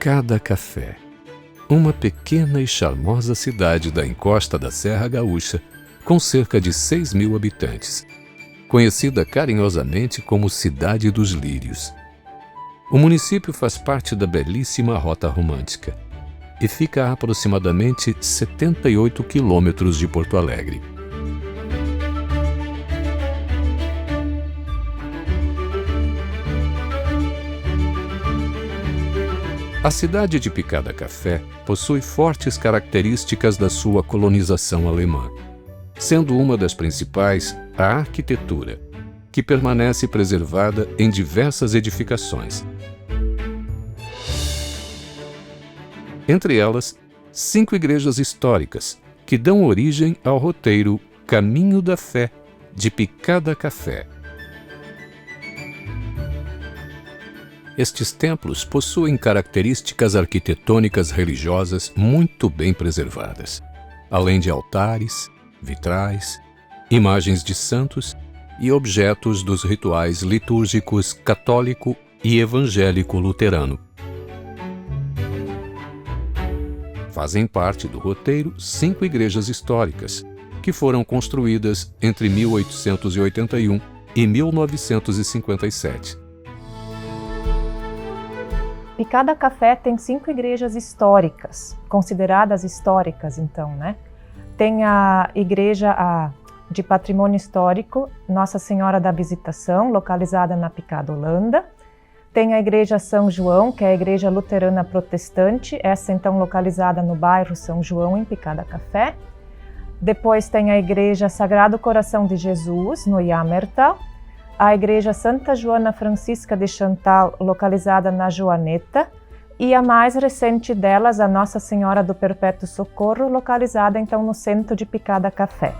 Picada Café, uma pequena e charmosa cidade da encosta da Serra Gaúcha, com cerca de 6.000 habitantes, conhecida carinhosamente como Cidade dos Lírios. O município faz parte da belíssima Rota Romântica e fica a aproximadamente 78 quilômetros de Porto Alegre. A cidade de Picada Café possui fortes características da sua colonização alemã, sendo uma das principais a arquitetura, que permanece preservada em diversas edificações. Entre elas, 5 igrejas históricas, que dão origem ao roteiro Caminho da Fé, de Picada Café. Estes templos possuem características arquitetônicas religiosas muito bem preservadas, além de altares, vitrais, imagens de santos e objetos dos rituais litúrgicos católico e evangélico luterano. Fazem parte do roteiro 5 igrejas históricas, que foram construídas entre 1881 e 1957. Picada Café tem 5 igrejas históricas, consideradas históricas então, né? Tem a igreja de patrimônio histórico Nossa Senhora da Visitação, localizada na Picada, Holanda. Tem a igreja São João, que é a igreja luterana protestante, essa então localizada no bairro São João, em Picada Café. Depois tem a igreja Sagrado Coração de Jesus, no Jammertal. A igreja Santa Joana Francisca de Chantal, localizada na Joaneta, e a mais recente delas, a Nossa Senhora do Perpétuo Socorro, localizada então no centro de Picada Café.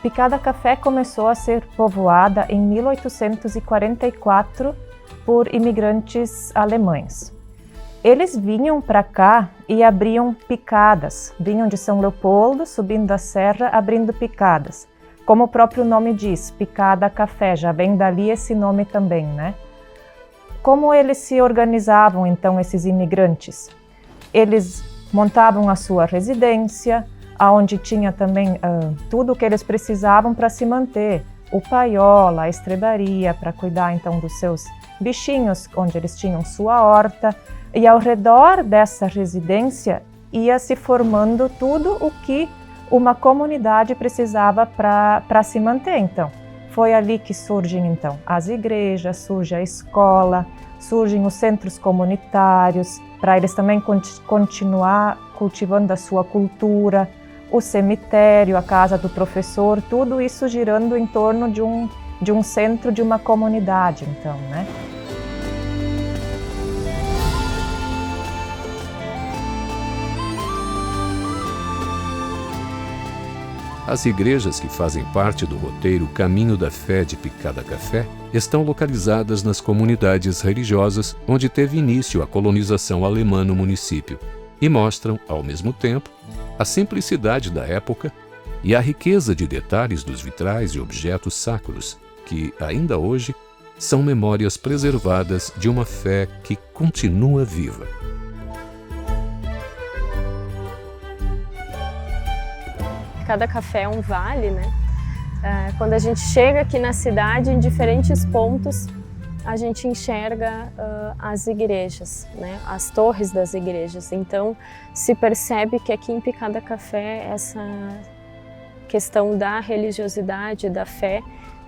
Picada Café começou a ser povoada em 1844 por imigrantes alemães. Eles vinham para cá e abriam picadas, vinham de São Leopoldo, subindo a serra, abrindo picadas. Como o próprio nome diz, Picada Café, já vem dali esse nome também, né? Como eles se organizavam, então, esses imigrantes? Eles montavam a sua residência, onde tinha também tudo o que eles precisavam para se manter. O paiola, a estrebaria, para cuidar, então, dos seus bichinhos, onde eles tinham sua horta. E ao redor dessa residência ia se formando tudo o que uma comunidade precisava para se manter, então. Foi ali que surgem, então, as igrejas, surge a escola, surgem os centros comunitários, para eles também continuar cultivando a sua cultura, o cemitério, a casa do professor, tudo isso girando em torno de um centro, de uma comunidade, então, né? As igrejas que fazem parte do roteiro Caminho da Fé de Picada Café estão localizadas nas comunidades religiosas onde teve início a colonização alemã no município e mostram, ao mesmo tempo, a simplicidade da época e a riqueza de detalhes dos vitrais e objetos sacros que, ainda hoje, são memórias preservadas de uma fé que continua viva. Cada café é um vale, né? Quando a gente chega aqui na cidade, em diferentes pontos, a gente enxerga as igrejas, né? As torres das igrejas. Então, se percebe que aqui em Picada Café, essa questão da religiosidade, da fé,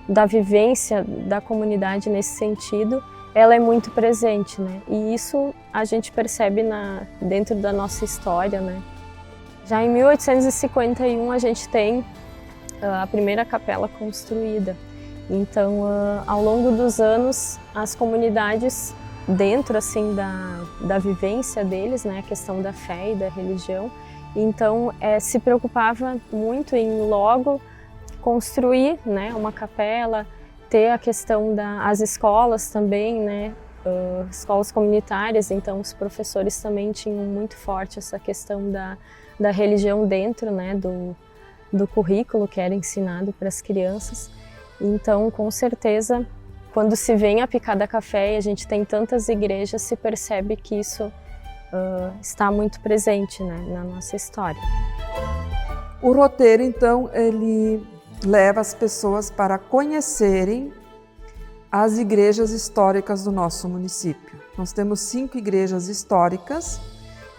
da vivência da comunidade nesse sentido, ela é muito presente, né? E isso a gente percebe dentro da nossa história, né? Já em 1851 a gente tem a primeira capela construída. Então, ao longo dos anos, as comunidades, dentro assim da vivência deles, né, a questão da fé e da religião, então se preocupava muito em logo construir, né, uma capela, ter a questão das escolas também, né, escolas comunitárias. Então os professores também tinham muito forte essa questão da religião dentro, né, do currículo que era ensinado para as crianças. Então, com certeza, quando se vem a Picada Café e a gente tem tantas igrejas, se percebe que isso está muito presente, né, na nossa história. O roteiro, então, ele leva as pessoas para conhecerem as igrejas históricas do nosso município. Nós temos 5 igrejas históricas,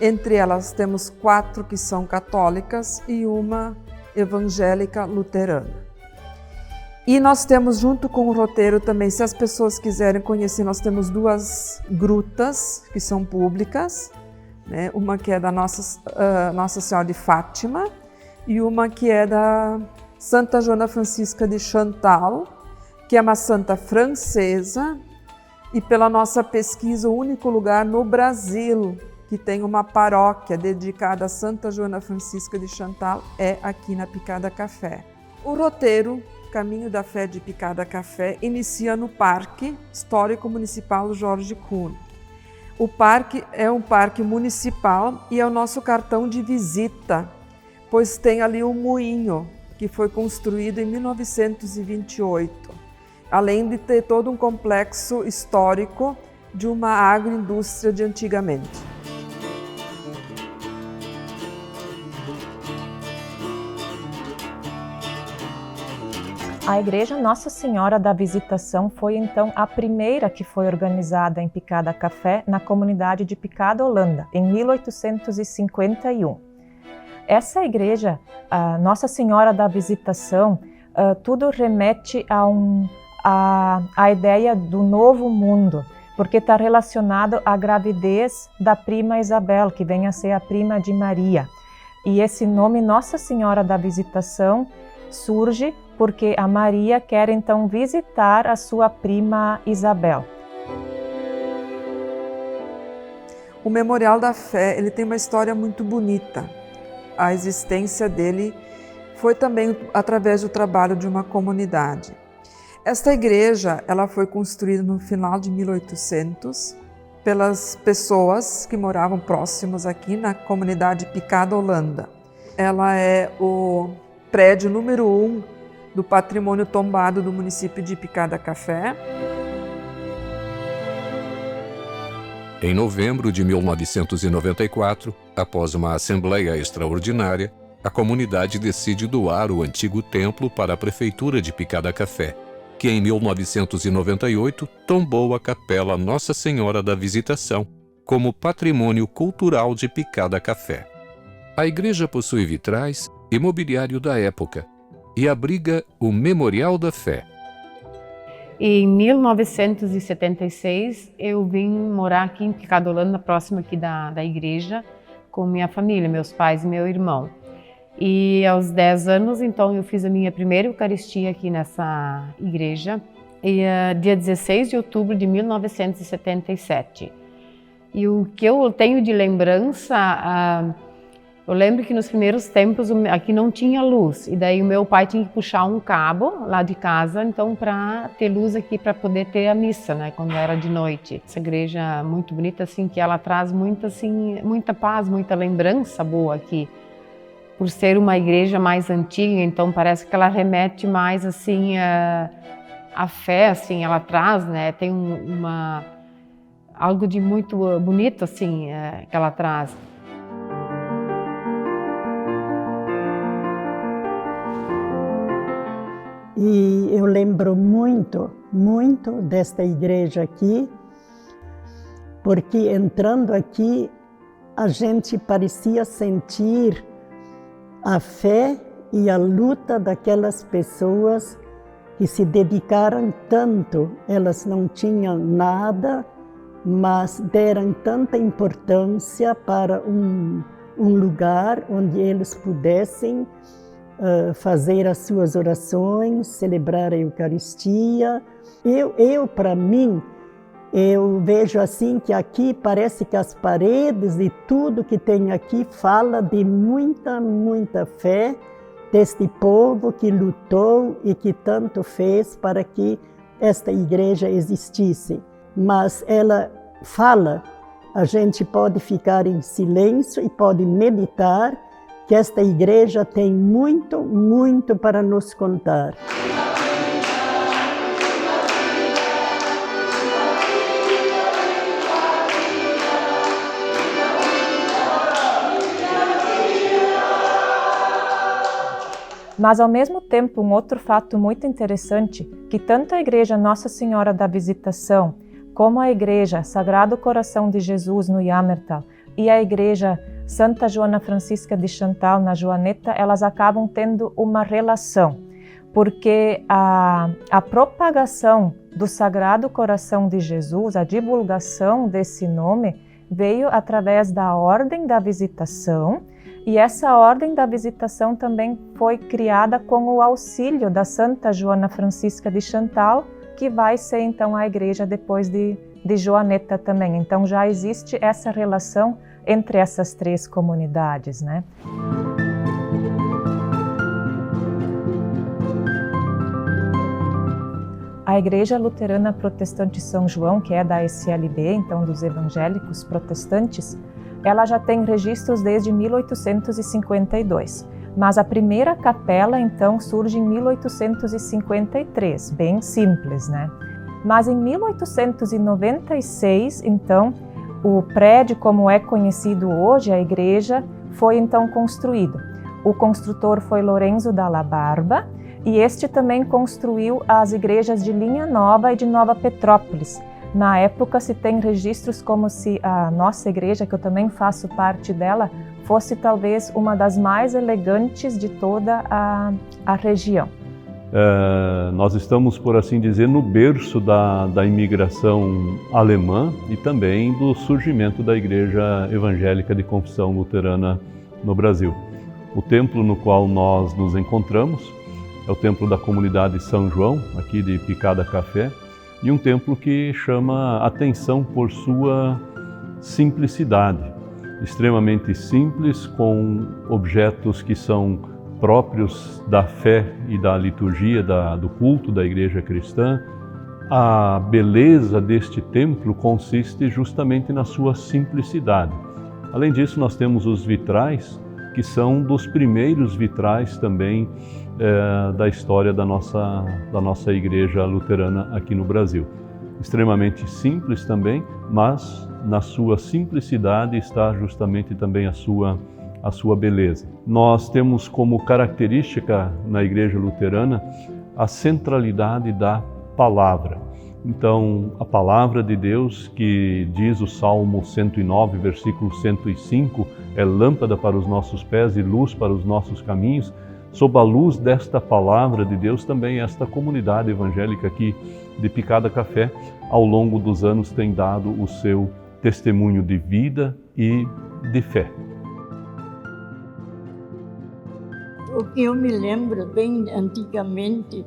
entre elas temos 4 que são católicas e uma evangélica luterana. E nós temos, junto com o roteiro também, se as pessoas quiserem conhecer, nós temos 2 grutas que são públicas, né? Uma que é da Nossa Senhora de Fátima e uma que é da Santa Joana Francisca de Chantal, que é uma santa francesa e, pela nossa pesquisa, o único lugar no Brasil que tem uma paróquia dedicada a Santa Joana Francisca de Chantal é aqui na Picada Café. O roteiro Caminho da Fé de Picada Café inicia no Parque Histórico Municipal Jorge Kuhn. O parque é um parque municipal e é o nosso cartão de visita, pois tem ali um moinho que foi construído em 1928, além de ter todo um complexo histórico de uma agroindústria de antigamente. A Igreja Nossa Senhora da Visitação foi então a primeira que foi organizada em Picada Café na comunidade de Picada, Holanda, em 1851. Essa igreja, a Nossa Senhora da Visitação, tudo remete à ideia do novo mundo, porque está relacionado à gravidez da prima Isabel, que vem a ser a prima de Maria. E esse nome Nossa Senhora da Visitação surge porque a Maria quer então visitar a sua prima Isabel. O Memorial da Fé, ele tem uma história muito bonita. A existência dele foi também através do trabalho de uma comunidade. Esta igreja, ela foi construída no final de 1800 pelas pessoas que moravam próximos aqui na comunidade Picada, Holanda. Ela é o prédio número 1 do patrimônio tombado do município de Picada Café. Em novembro de 1994, após uma assembleia extraordinária, a comunidade decide doar o antigo templo para a prefeitura de Picada Café, que em 1998 tombou a capela Nossa Senhora da Visitação como patrimônio cultural de Picada Café. A igreja possui vitrais e mobiliário da época e abriga o Memorial da Fé. Em 1976, eu vim morar aqui em Picada, Holanda, próximo aqui da igreja, com minha família, meus pais e meu irmão. E aos 10 anos, então, eu fiz a minha primeira Eucaristia aqui nessa igreja, dia 16 de outubro de 1977. E o que eu tenho de lembrança, eu lembro que nos primeiros tempos aqui não tinha luz, e daí o meu pai tinha que puxar um cabo lá de casa, então, para ter luz aqui, para poder ter a missa, né, quando era de noite. Essa igreja muito bonita, assim, que ela traz muita paz, muita lembrança boa aqui. Por ser uma igreja mais antiga, então parece que ela remete mais, assim, a fé, assim, ela traz, né, tem algo de muito bonito, assim, que ela traz. E eu lembro muito desta igreja aqui, porque entrando aqui, a gente parecia sentir a fé e a luta daquelas pessoas que se dedicaram tanto. Elas não tinham nada, mas deram tanta importância para um lugar onde eles pudessem fazer as suas orações, celebrar a Eucaristia. Para mim, eu vejo assim que aqui parece que as paredes e tudo que tem aqui fala de muita fé deste povo que lutou e que tanto fez para que esta igreja existisse. Mas ela fala, a gente pode ficar em silêncio e pode meditar, que esta igreja tem muito para nos contar. Mas, ao mesmo tempo, um outro fato muito interessante, que tanto a Igreja Nossa Senhora da Visitação, como a Igreja Sagrado Coração de Jesus no Jammertal e a Igreja Santa Joana Francisca de Chantal na Joaneta, elas acabam tendo uma relação, porque a propagação do Sagrado Coração de Jesus, a divulgação desse nome, veio através da Ordem da Visitação, e essa Ordem da Visitação também foi criada com o auxílio da Santa Joana Francisca de Chantal, que vai ser então a igreja depois de Joaneta também. Então já existe essa relação entre essas três comunidades, né? A Igreja Luterana Protestante São João, que é da SLB, então dos evangélicos protestantes, ela já tem registros desde 1852. Mas a primeira capela, então, surge em 1853, bem simples, né? Mas em 1896, então, o prédio, como é conhecido hoje, a igreja, foi então construído. O construtor foi Lorenzo Dalla Barba, e este também construiu as igrejas de Linha Nova e de Nova Petrópolis. Na época se tem registros como se a nossa igreja, que eu também faço parte dela, fosse talvez uma das mais elegantes de toda a região. Nós estamos, por assim dizer, no berço da imigração alemã e também do surgimento da Igreja Evangélica de Confissão Luterana no Brasil. O templo no qual nós nos encontramos é o templo da comunidade São João, aqui de Picada Café, e um templo que chama atenção por sua simplicidade, extremamente simples, com objetos que são próprios da fé e da liturgia, do culto da igreja cristã. A beleza deste templo consiste justamente na sua simplicidade. Além disso, nós temos os vitrais, que são dos primeiros vitrais também da história da nossa igreja luterana aqui no Brasil. Extremamente simples também, mas na sua simplicidade está justamente também a sua beleza. Nós temos como característica na igreja luterana a centralidade da palavra. Então, a palavra de Deus, que diz o Salmo 109, versículo 105, é lâmpada para os nossos pés e luz para os nossos caminhos. Sob a luz desta palavra de Deus, também esta comunidade evangélica aqui de Picada Café, ao longo dos anos, tem dado o seu testemunho de vida e de fé. O que eu me lembro bem antigamente,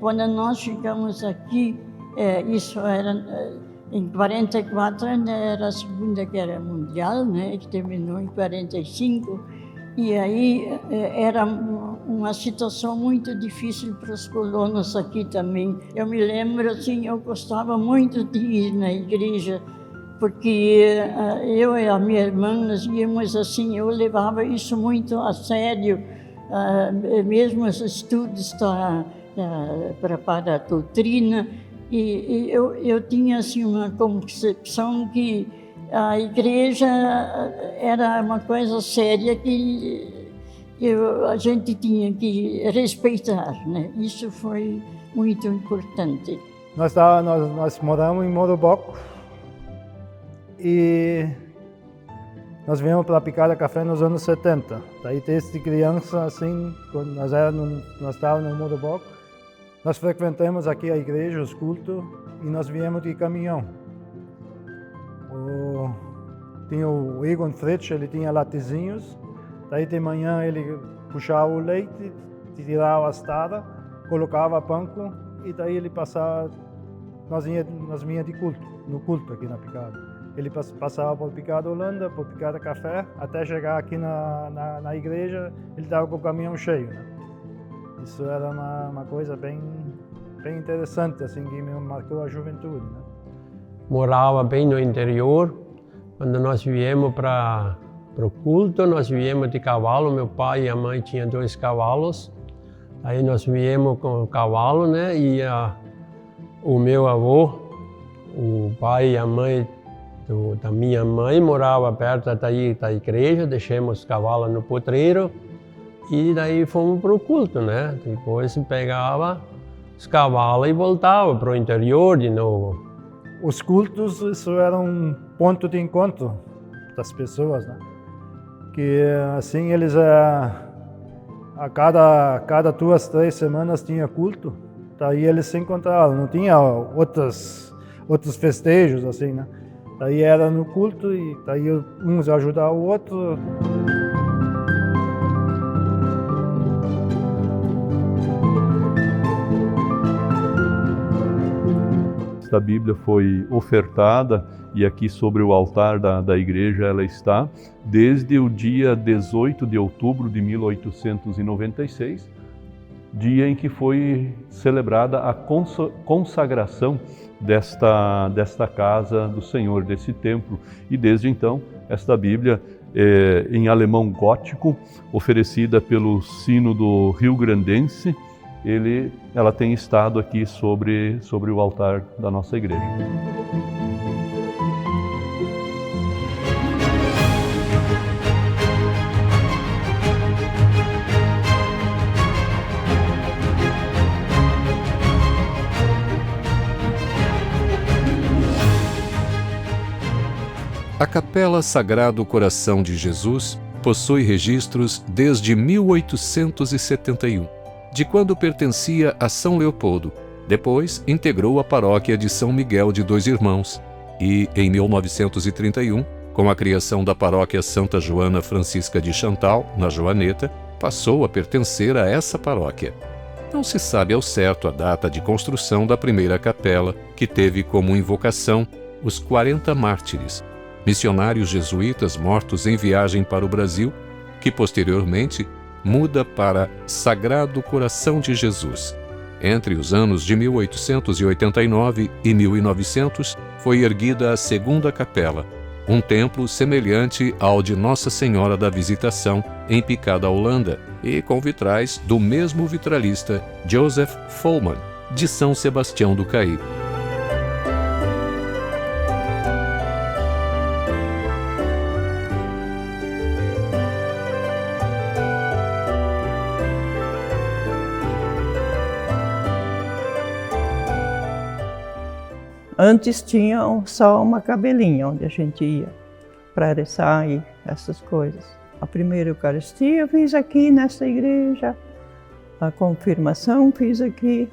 quando nós chegamos aqui, isso era em 44, era a Segunda Guerra Mundial, né, que terminou em 45, e aí era uma situação muito difícil para os colonos aqui também. Eu me lembro, assim, eu gostava muito de ir na igreja, porque eu e a minha irmã, nós íamos assim, eu levava isso muito a sério, mesmo os estudos para a doutrina, e eu tinha assim uma concepção que a igreja era uma coisa séria que a gente tinha que respeitar, né? Isso foi muito importante. Nós moramos em Moroboco e nós viemos para Picada Café nos anos 70. Daí desde criança, assim, quando nós estávamos no Moroboco, nós frequentamos aqui a igreja, os cultos, e nós viemos de caminhão. Tinha o Egon Fritsch, ele tinha latezinhos, daí de manhã ele puxava o leite, tirava a estada, colocava banco, e daí ele passava, nós vinha de culto, no culto aqui na Picada. Ele passava por Picada Holanda, por Picada Café, até chegar aqui na igreja, ele estava com o caminhão cheio, né? Isso era uma coisa bem interessante, assim, que me marcou a juventude, né? Morava bem no interior. Quando nós viemos para o culto, nós viemos de cavalo. Meu pai e a mãe tinham 2 cavalos. Aí nós viemos com o cavalo, né? E o meu avô, o pai e a mãe da minha mãe moravam perto da igreja. Deixamos os cavalos no potreiro. e daí fomos para o culto, né? Depois pegava os cavalos e voltava para o interior de novo. Os cultos, isso era um ponto de encontro das pessoas, né? Que assim eles a cada 2, 3 semanas tinha culto, daí eles se encontravam, não tinha outros festejos assim, né? Daí era no culto e daí uns ajudavam o outro. Esta Bíblia foi ofertada e aqui sobre o altar da igreja ela está desde o dia 18 de outubro de 1896, dia em que foi celebrada a consagração desta casa do Senhor, desse templo. E desde então, esta Bíblia em alemão gótico, oferecida pelo Sínodo Rio-Grandense, ela tem estado aqui sobre o altar da nossa igreja. A Capela Sagrado Coração de Jesus possui registros desde 1871, de quando pertencia a São Leopoldo. Depois integrou a paróquia de São Miguel de Dois Irmãos e, em 1931, com a criação da paróquia Santa Joana Francisca de Chantal, na Joaneta, passou a pertencer a essa paróquia. Não se sabe ao certo a data de construção da primeira capela, que teve como invocação os 40 mártires, missionários jesuítas mortos em viagem para o Brasil, que posteriormente muda para Sagrado Coração de Jesus. Entre os anos de 1889 e 1900, foi erguida a segunda capela, um templo semelhante ao de Nossa Senhora da Visitação, em Picada, Holanda, e com vitrais do mesmo vitralista Joseph Follmann, de São Sebastião do Caí. Antes tinha só uma cabelinha onde a gente ia para rezar e essas coisas. A primeira Eucaristia eu fiz aqui nessa igreja, a confirmação fiz aqui,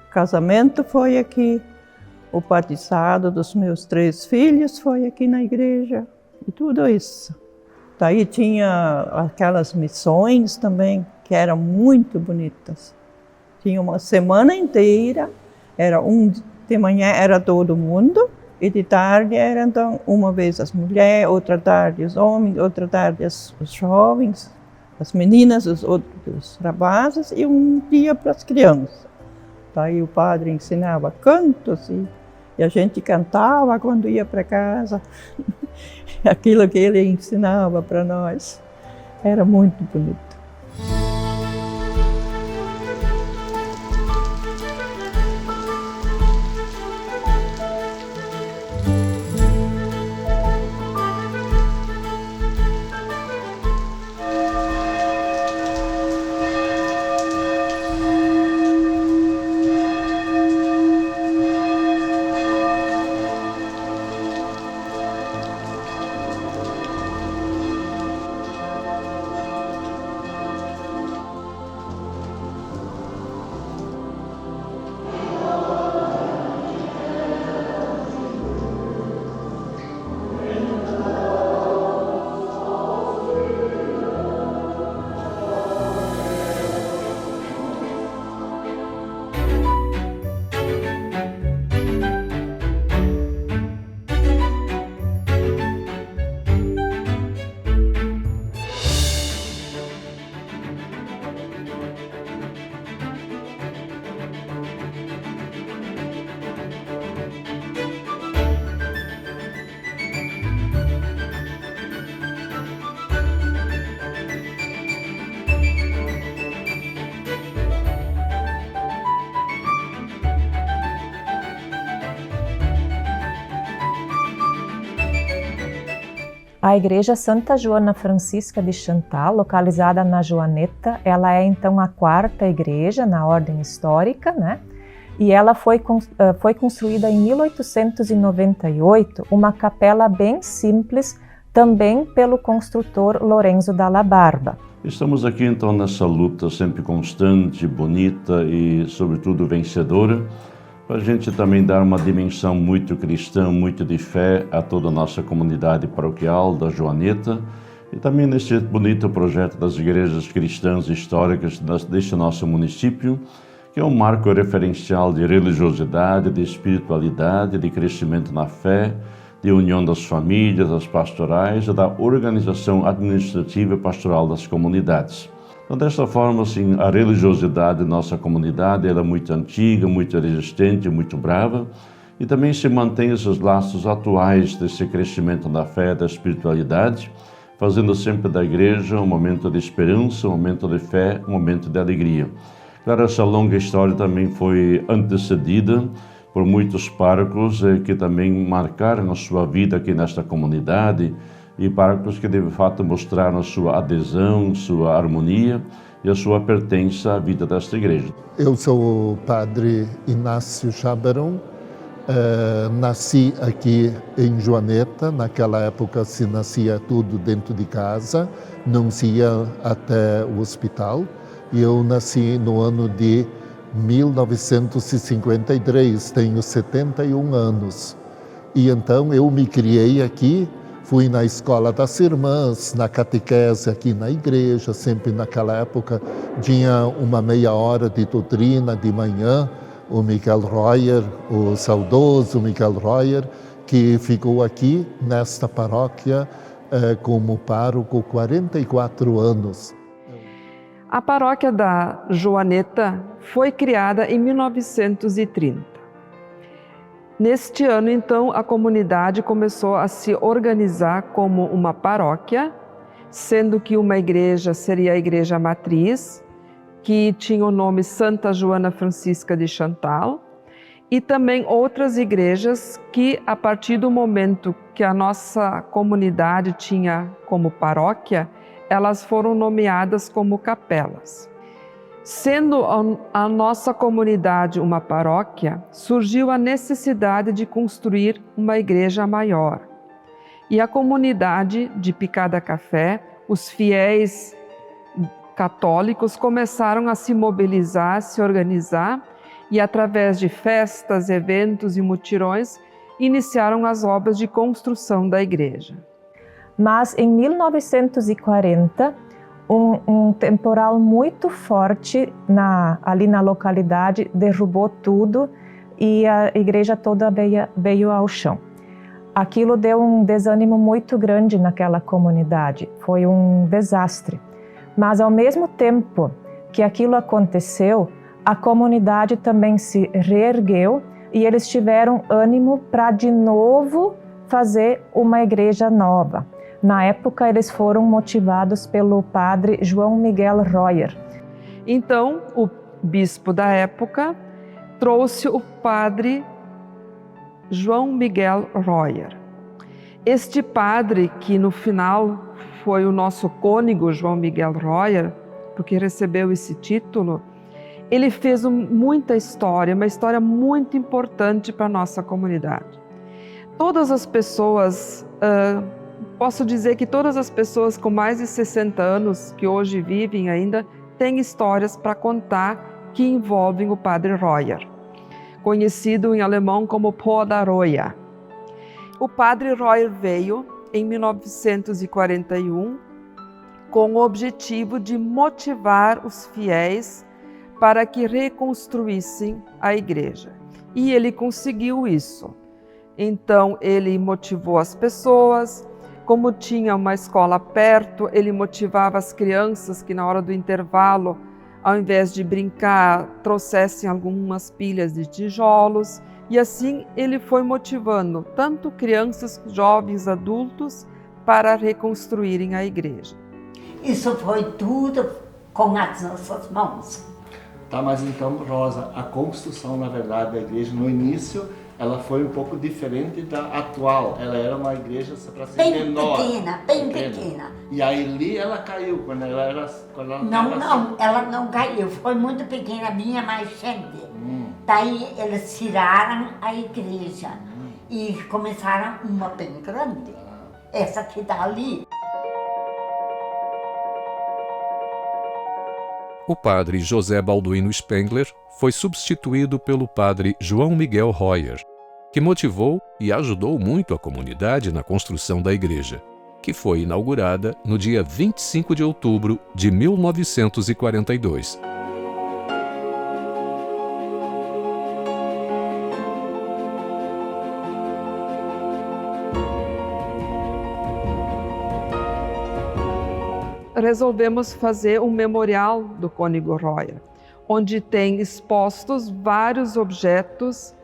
o casamento foi aqui, o batizado dos meus 3 filhos foi aqui na igreja e tudo isso. Daí tinha aquelas missões também, que eram muito bonitas. Tinha uma semana inteira, de manhã era todo mundo, e de tarde era então uma vez as mulheres, outra tarde os homens, outra tarde os jovens, as meninas, os rapazes, e um dia para as crianças. Daí o padre ensinava cantos e a gente cantava quando ia para casa, aquilo que ele ensinava para nós. Era muito bonito. A Igreja Santa Joana Francisca de Chantal, localizada na Joaneta, ela é então a 4ª igreja na ordem histórica, né? E ela foi construída em 1898, uma capela bem simples, também pelo construtor Lorenzo Dalla Barba. Estamos aqui então nessa luta sempre constante, bonita e sobretudo vencedora, para a gente também dar uma dimensão muito cristã, muito de fé a toda a nossa comunidade paroquial da Joaneta e também nesse bonito projeto das igrejas cristãs históricas deste nosso município, que é um marco referencial de religiosidade, de espiritualidade, de crescimento na fé, de união das famílias, das pastorais e da organização administrativa e pastoral das comunidades. Então, dessa forma, assim, a religiosidade da nossa comunidade ela é muito antiga, muito resistente, muito brava, e também se mantém esses laços atuais desse crescimento da fé, da espiritualidade, fazendo sempre da igreja um momento de esperança, um momento de fé, um momento de alegria. Claro, essa longa história também foi antecedida por muitos párocos que também marcaram a sua vida aqui nesta comunidade, e párocos que de fato mostraram a sua adesão, sua harmonia e a sua pertença à vida desta igreja. Eu sou o padre Inácio Chabaron, nasci aqui em Joaneta. Naquela época se nascia tudo dentro de casa, não se ia até o hospital, e eu nasci no ano de 1953, tenho 71 anos. E então eu me criei aqui. Fui na escola das irmãs, na catequese aqui na igreja, sempre naquela época tinha uma meia hora de doutrina de manhã, o Miguel Royer, o saudoso Miguel Royer, que ficou aqui nesta paróquia como pároco 44 anos. A paróquia da Joaneta foi criada em 1930. Neste ano, então, a comunidade começou a se organizar como uma paróquia, sendo que uma igreja seria a igreja matriz, que tinha o nome Santa Joana Francisca de Chantal, e também outras igrejas que, a partir do momento que a nossa comunidade tinha como paróquia, elas foram nomeadas como capelas. Sendo a nossa comunidade uma paróquia, surgiu a necessidade de construir uma igreja maior. E a comunidade de Picada Café, os fiéis católicos começaram a se mobilizar, se organizar e, através de festas, eventos e mutirões, iniciaram as obras de construção da igreja. Mas em 1940, um temporal muito forte ali na localidade derrubou tudo e a igreja toda veio ao chão. Aquilo deu um desânimo muito grande naquela comunidade, foi um desastre. Mas ao mesmo tempo que aquilo aconteceu, a comunidade também se reergueu e eles tiveram ânimo para de novo fazer uma igreja nova. Na época, eles foram motivados pelo padre João Miguel Royer. Então, o bispo da época trouxe o padre João Miguel Royer. Este padre, que no final foi o nosso cônego João Miguel Royer, porque recebeu esse título, ele fez muita história, uma história muito importante para a nossa comunidade. Todas as pessoas... Posso dizer que todas as pessoas com mais de 60 anos que hoje vivem ainda têm histórias para contar que envolvem o padre Royer, conhecido em alemão como Podaroia. O padre Royer veio em 1941 com o objetivo de motivar os fiéis para que reconstruíssem a igreja. E ele conseguiu isso. Então ele motivou as pessoas. Como tinha uma escola perto, ele motivava as crianças que na hora do intervalo, ao invés de brincar, trouxessem algumas pilhas de tijolos. E assim ele foi motivando tanto crianças, jovens, adultos, para reconstruírem a igreja. Isso foi tudo com as nossas mãos. Tá, mas então, Rosa, a construção, na verdade, da igreja, no início, ela foi um pouco diferente da atual. Ela era uma igreja para ser bem menor. Bem pequena. E aí ali ela caiu, quando ela era... Ela não caiu, foi muito pequena, vinha mais gente. Daí eles tiraram a igreja e começaram uma bem grande, essa que está ali. O padre José Balduino Spengler foi substituído pelo padre João Miguel Royer, que motivou e ajudou muito a comunidade na construção da igreja, que foi inaugurada no dia 25 de outubro de 1942. Resolvemos fazer um memorial do cônego Royer, onde tem expostos vários objetos,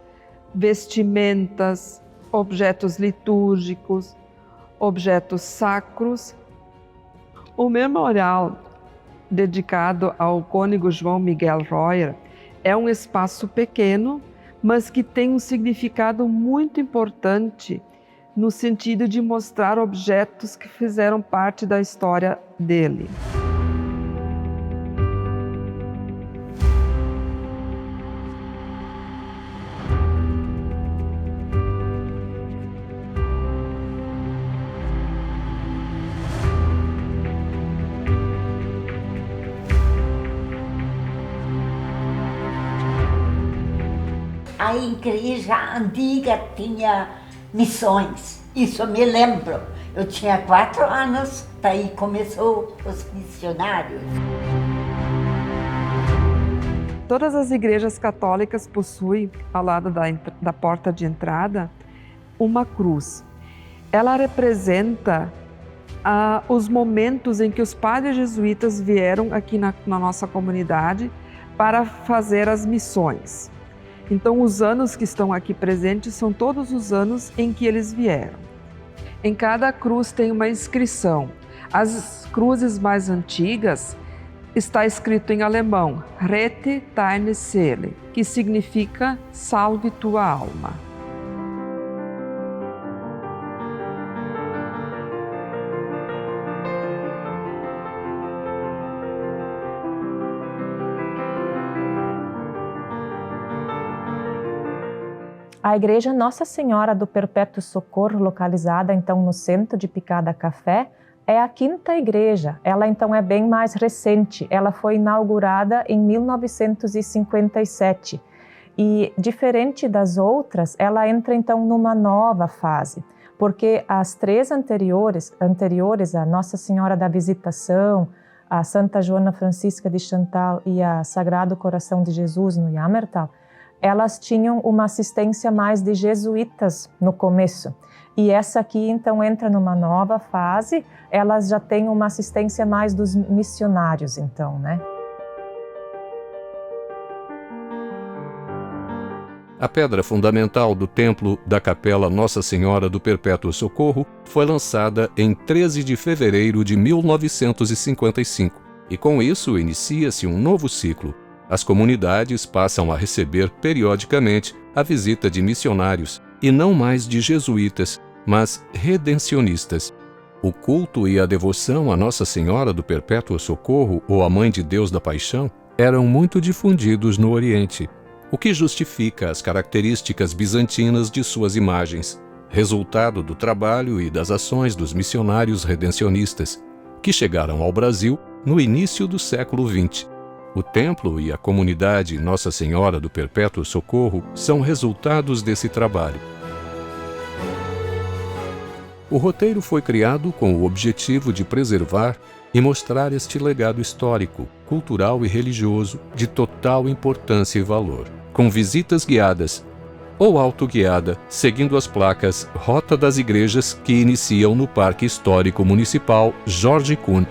vestimentas, objetos litúrgicos, objetos sacros. O memorial dedicado ao cônego João Miguel Royer é um espaço pequeno, mas que tem um significado muito importante no sentido de mostrar objetos que fizeram parte da história dele. A igreja antiga tinha missões, isso eu me lembro. Eu tinha 4 anos, daí começou os missionários. Todas as igrejas católicas possuem, ao lado da porta de entrada, uma cruz. Ela representa os momentos em que os padres jesuítas vieram aqui na nossa comunidade para fazer as missões. Então, os anos que estão aqui presentes são todos os anos em que eles vieram. Em cada cruz tem uma inscrição. As cruzes mais antigas está escrito em alemão, Rette deine Seele, que significa salve tua alma. A Igreja Nossa Senhora do Perpétuo Socorro, localizada então no centro de Picada Café, é a 5ª igreja. Ela então é bem mais recente. Ela foi inaugurada em 1957 e, diferente das outras, ela entra então numa nova fase, porque as 3 anteriores, a Nossa Senhora da Visitação, a Santa Joana Francisca de Chantal e a Sagrado Coração de Jesus no Jammertal, elas tinham uma assistência mais de jesuítas no começo. E essa aqui, então, entra numa nova fase, elas já têm uma assistência mais dos missionários, então, né? A pedra fundamental do templo da Capela Nossa Senhora do Perpétuo Socorro foi lançada em 13 de fevereiro de 1955. E com isso inicia-se um novo ciclo. As comunidades passam a receber periodicamente a visita de missionários, e não mais de jesuítas, mas redencionistas. O culto e a devoção à Nossa Senhora do Perpétuo Socorro, ou a Mãe de Deus da Paixão, eram muito difundidos no Oriente, o que justifica as características bizantinas de suas imagens, resultado do trabalho e das ações dos missionários redencionistas, que chegaram ao Brasil no início do século XX. O templo e a comunidade Nossa Senhora do Perpétuo Socorro são resultados desse trabalho. O roteiro foi criado com o objetivo de preservar e mostrar este legado histórico, cultural e religioso de total importância e valor, com visitas guiadas ou autoguiada, seguindo as placas Rota das Igrejas que iniciam no Parque Histórico Municipal Jorge Kuhn.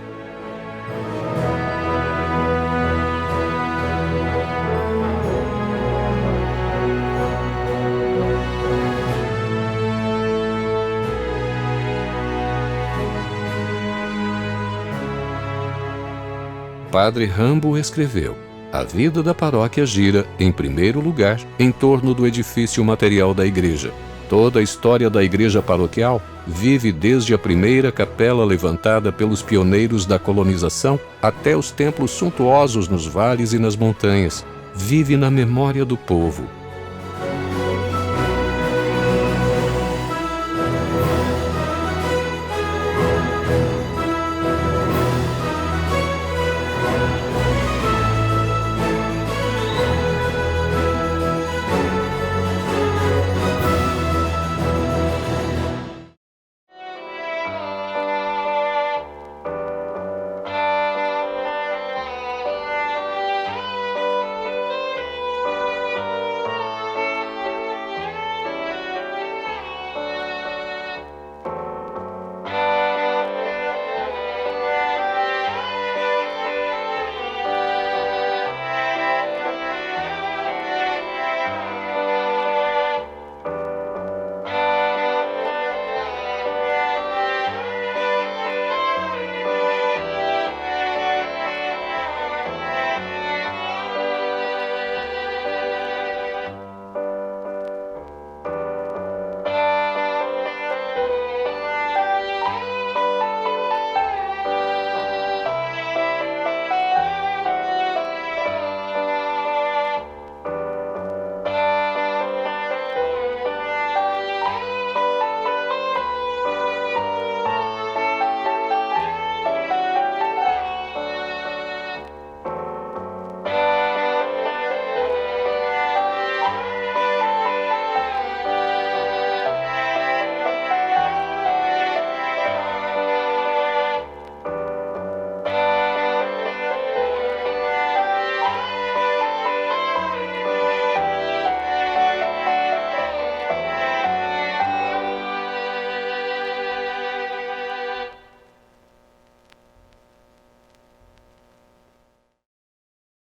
Padre Rambo escreveu: A vida da paróquia gira, em primeiro lugar, em torno do edifício material da igreja. Toda a história da igreja paroquial vive desde a primeira capela levantada pelos pioneiros da colonização até os templos suntuosos nos vales e nas montanhas. Vive na memória do povo.